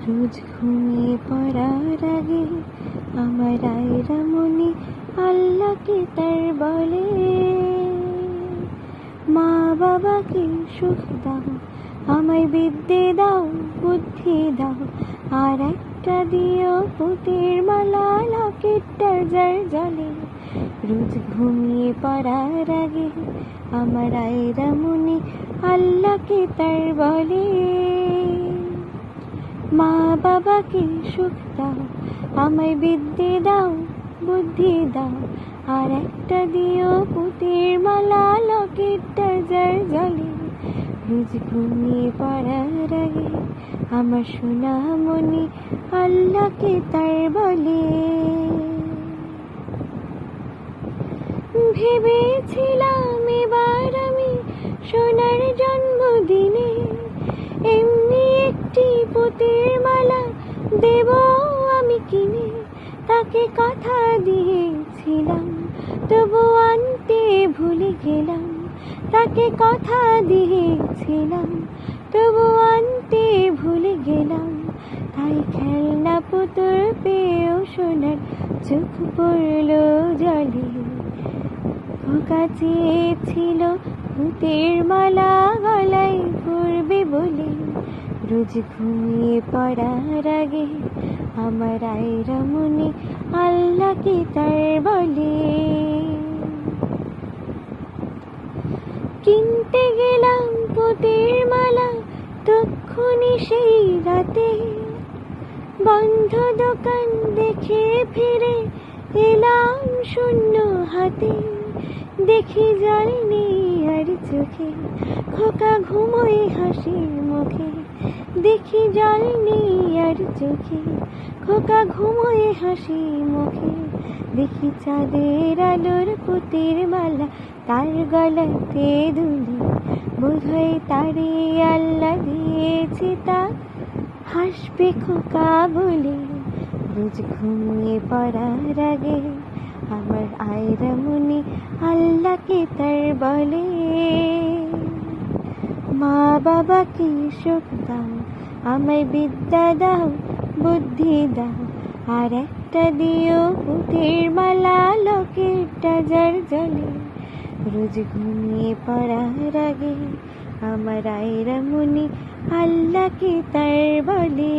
রোজ ঘুমিয়ে পড়ার আগে আমার আয়রা মনে আল্লাহকে তার বলে, মা বাবাকে সুখ দাও, আমায় বিদ্যে দাও, বুদ্ধি দাও, আর একটা দিও পুতির মালা লকেটটা যার জলে। রোজ ঘুমিয়ে পড়ার আগে আমার আয়রা মনে আল্লাহকে তার বলে, মা বাবাকে সুখ দাও, আমায় বিদ্যে দাও, বুদ্ধি দাও, আর একটা দিও পুতির মালা লকেটটা যার জলে। রোজ ঘুমিয়ে পড়ার আগে আমার সোনা মনি আল্লাহকে তার বলে। ভেবেছিলাম এবার আমি সোনার জন্মদিনে এমনি একটি পুতির মালা দেব আমি কিনে। তাকে কথা দিয়েছিলাম তবু আনতে ভুলে গেলাম, তাকে কথা দিয়েছিলাম তবু আনতে ভুলে গেলাম। তাই খেলনা পুতুল পেয়েও সোনার চোখ পড়ল জলে। খোকা চেয়েছিল পুতির মালা গলায় পরবে বলে। রোজ ঘুমিয়ে পড়ার আগে আমার আয়রা মনে আল্লাহকে তার বলে। কিনতে গেলাম পুতির মালা তক্ষুনি সেই রাতে, বন্ধ দোকান দেখে ফিরে এলাম শূন্য হাতে। দেখি জল নেই আর চোখে, খোকা ঘুমোয় হাসি মুখে। দেখি জল নেই আর চোখে, খোকা ঘুমোয় হাসি মুখে। দেখি চাঁদের আলোর পুতির মালা তার গলাতে দুলে, বোধহয় তারে আল্লাহ দিয়েছে তা হাসবে খোকা বলে। রোজ ঘুমিয়ে পড়ার আগে আমার আয়রা মনে আল্লাহকে তার বলে, মা বাবাকে সুখ দাও, আমায় বিদ্যা দাও, বুদ্ধি দাও, আর একটা দিও পুতির মালা লকেটটা যার জলে। রোজ ঘুমিয়ে পড়ার আগে আমার আয়রা মনে আল্লাহকে তার বলে।